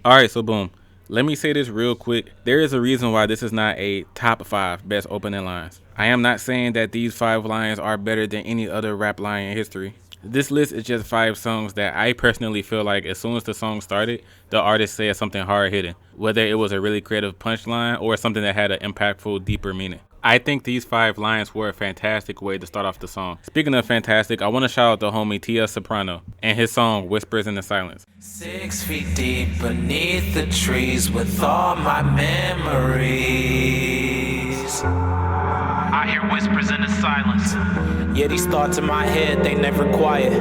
Alright, so boom. Let me say this real quick. There is a reason why this is not a top 5 best opening lines. I am not saying that these 5 lines are better than any other rap line in history. This list is just 5 songs that I personally feel like as soon as the song started, the artist said something hard hitting, whether it was a really creative punchline or something that had an impactful, deeper meaning. I think these 5 lines were a fantastic way to start off the song. Speaking of fantastic, I want to shout out the homie Tia Soprano and his song Whispers in the Silence. 6 feet deep beneath the trees with all my memories. I hear whispers in the silence. Yeah, these thoughts in my head, they never quiet.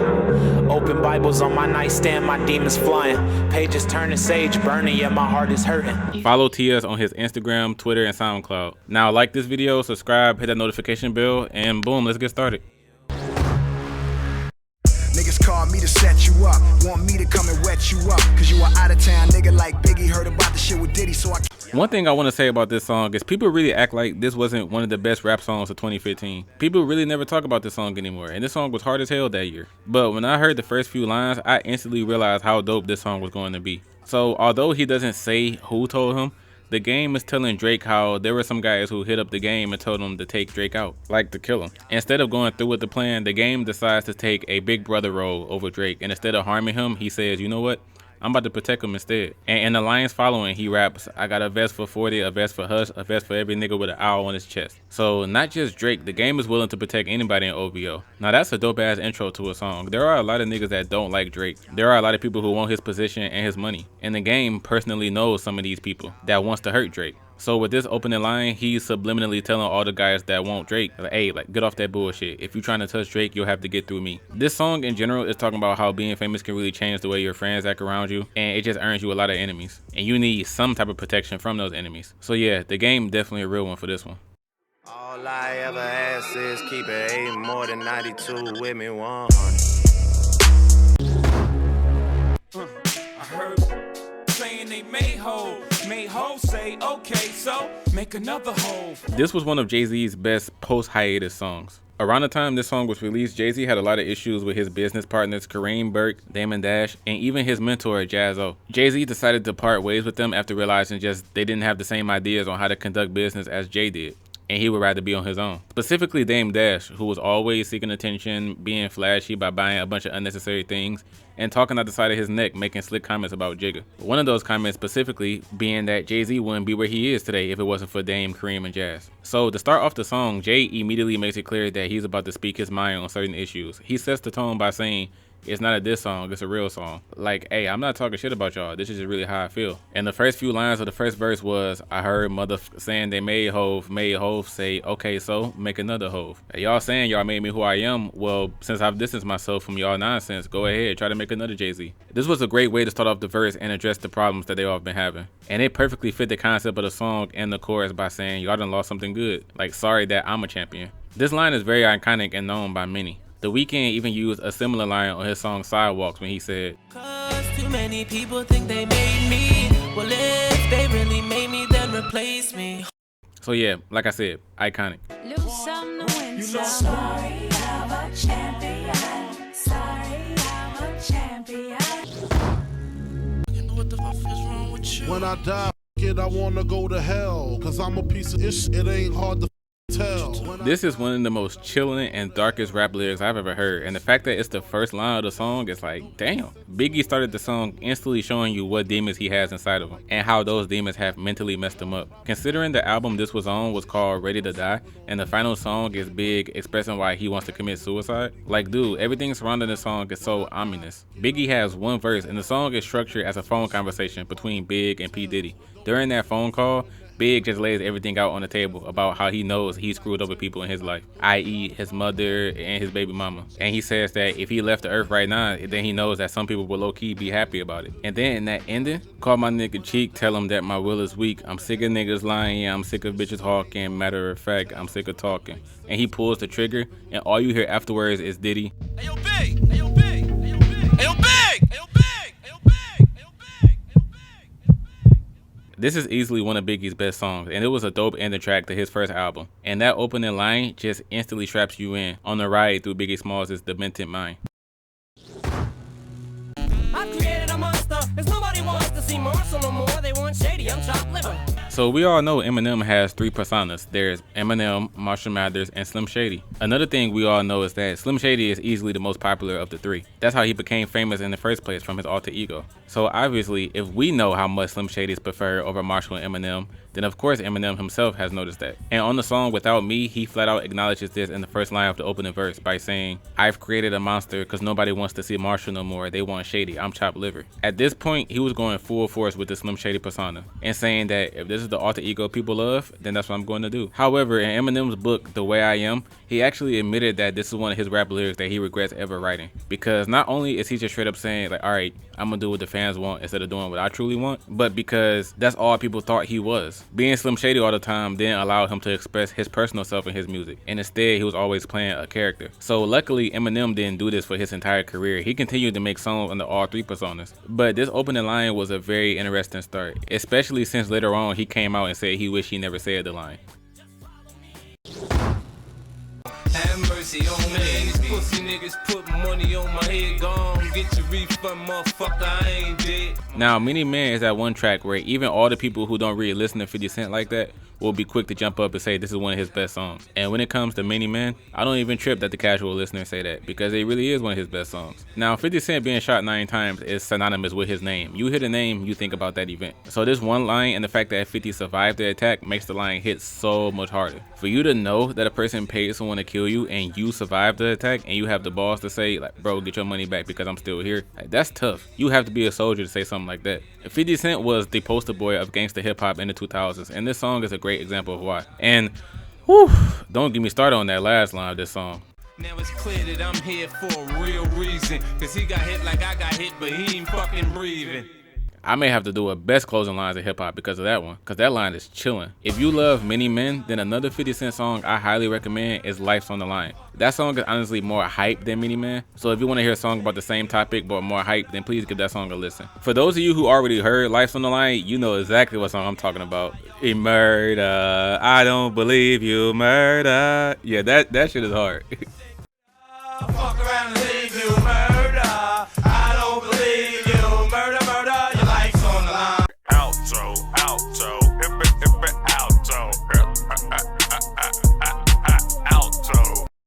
Open Bibles on my nightstand, my demons flying. Pages turning sage burning, yeah, my heart is hurting. Follow Tias on his Instagram, Twitter, and SoundCloud. Now like this video, subscribe, hit that notification bell, and boom, let's get started. Niggas call me to set you up, want me to come and wet you up, cause you are out of town nigga like Biggie, heard about the shit with Diddy, so I... One thing I want to say about this song is people really act like this wasn't one of the best rap songs of 2015. People really never talk about this song anymore, and this song was hard as hell that year. But when I heard the first few lines, I instantly realized how dope this song was going to be. So although he doesn't say who told him, the game is telling Drake how there were some guys who hit up the game and told him to take Drake out, like to kill him. Instead of going through with the plan, the game decides to take a big brother role over Drake, and instead of harming him, he says, you know what? I'm about to protect him instead. And in the lines following, he raps, I got a vest for 40, a vest for Hush, a vest for every nigga with an owl on his chest. So not just Drake, the game is willing to protect anybody in OVO. Now that's a dope ass intro to a song. There are a lot of niggas that don't like Drake. There are a lot of people who want his position and his money. And the game personally knows some of these people that wants to hurt Drake. So with this opening line, he's subliminally telling all the guys that want Drake, like, hey, like, get off that bullshit. If you're trying to touch Drake, you'll have to get through me. This song in general is talking about how being famous can really change the way your friends act around you, and it just earns you a lot of enemies. And you need some type of protection from those enemies. So yeah, the game definitely a real one for this one. All I ever ask is keep it 8 more than 92 with me 100. I heard saying they made hoes say, okay, so make another hole. This was one of Jay-Z's best post-hiatus songs. Around the time this song was released, Jay-Z had a lot of issues with his business partners Kareem Burke, Damon Dash, and even his mentor Jaz-O. Jay-Z decided to part ways with them after realizing just they didn't have the same ideas on how to conduct business as Jay did, and he would rather be on his own. Specifically Dame Dash, who was always seeking attention, being flashy by buying a bunch of unnecessary things, and talking out the side of his neck, making slick comments about Jigga. One of those comments specifically being that Jay-Z wouldn't be where he is today if it wasn't for Dame, Kareem, and Jazz. So to start off the song, Jay immediately makes it clear that he's about to speak his mind on certain issues. He sets the tone by saying, it's not a diss song, it's a real song. Like, hey, I'm not talking shit about y'all, this is just really how I feel. And the first few lines of the first verse was, I heard mother saying they made Hove say, okay, so make another Hove. Y'all saying y'all made me who I am, well, since I've distanced myself from y'all nonsense, go ahead, try to make another Jay-Z. This was a great way to start off the verse and address the problems that they all been having. And it perfectly fit the concept of the song and the chorus by saying, y'all done lost something good. Like, sorry that I'm a champion. This line is very iconic and known by many. The Weeknd even used a similar line on his song Sidewalks when he said, Cause too many people think they made me. Well, if they really made me, then replace me. So yeah, like I said, iconic. Lose some to win some. Sorry, I'm a champion. Sorry, I'm a champion. You know what the fuck is wrong with you? When I die, kid, I wanna go to hell. Cause I'm a piece of ish, it ain't hard to tell. This is one of the most chilling and darkest rap lyrics I've ever heard, and the fact that it's the first line of the song is like, damn. Biggie started the song instantly showing you what demons he has inside of him and how those demons have mentally messed him up. Considering the album this was on was called Ready to Die, and the final song is Big expressing why he wants to commit suicide, like dude, everything surrounding the song is so ominous. Biggie has one verse and the song is structured as a phone conversation between Big and P. Diddy. During that phone call, Big just lays everything out on the table about how he knows he screwed over people in his life, i.e. his mother and his baby mama. And he says that if he left the earth right now, then he knows that some people will low-key be happy about it. And then in that ending, call my nigga Cheek, tell him that my will is weak. I'm sick of niggas lying, I'm sick of bitches hawking. Matter of fact, I'm sick of talking. And he pulls the trigger, and all you hear afterwards is Diddy. Hey yo, Big! Hey yo, Big! Hey yo, Big! Hey yo, Big! Hey yo, Big! This is easily one of Biggie's best songs, and it was a dope ending track to his first album. And that opening line just instantly traps you in on the ride through Biggie Smalls' demented mind. I created a monster, cause nobody wants to see more, so shady, I'm chopped liver. So we all know Eminem has three personas. There's Eminem, Marshall Mathers, and Slim Shady. Another thing we all know is that Slim Shady is easily the most popular of the three. That's how he became famous in the first place, from his alter ego. So obviously, if we know how much Slim Shady is preferred over Marshall and Eminem, then of course Eminem himself has noticed that. And on the song Without Me, he flat out acknowledges this in the first line of the opening verse by saying, "I've created a monster cause nobody wants to see Marshall no more, they want Shady, I'm chopped liver." At this point, he was going full force with the Slim Shady persona and saying that if this is the alter ego people love, then that's what I'm going to do. However, in Eminem's book, The Way I Am, he actually admitted that this is one of his rap lyrics that he regrets ever writing. Because not only is he just straight up saying like, alright, I'm gonna do what the fans want instead of doing what I truly want, but because that's all people thought he was. Being Slim Shady all the time didn't allow him to express his personal self in his music, and instead he was always playing a character. So luckily Eminem didn't do this for his entire career. He continued to make songs under all three personas. But this opening line was a very interesting start, especially since later on he came out and said he wished he never said the line. Have mercy on me. These pussy niggas put money on my head. Gone, get your refund, motherfucker. I ain't dead. Now, Many Man is that one track where even all the people who don't really listen to 50 Cent like that will be quick to jump up and say this is one of his best songs. And when it comes to Many Men, I don't even trip that the casual listeners say that, because it really is one of his best songs. Now, 50 Cent being shot 9 times is synonymous with his name. You hear the name, you think about that event. So this one line and the fact that 50 survived the attack makes the line hit so much harder. For you to know that a person paid someone to kill you and you survived the attack and you have the balls to say like, bro, get your money back because I'm still here, like, that's tough. You have to be a soldier to say something like that. 50 Cent was the poster boy of gangsta hip hop in the 2000s, and this song is a great example of why. And whew, don't get me started on that last line of this song. Now it's clear that I'm here for a real reason. Cause he got hit like I got hit, but he ain't fucking breathing. I may have to do a best closing lines of hip hop because of that one, because that line is chilling. If you love Many Men, then another 50 Cent song I highly recommend is Life's on the Line. That song is honestly more hype than Many Men, so if you want to hear a song about the same topic but more hype, then please give that song a listen. For those of you who already heard Life's on the Line, you know exactly what song I'm talking about. Murder, I don't believe you, murder. Yeah, that shit is hard.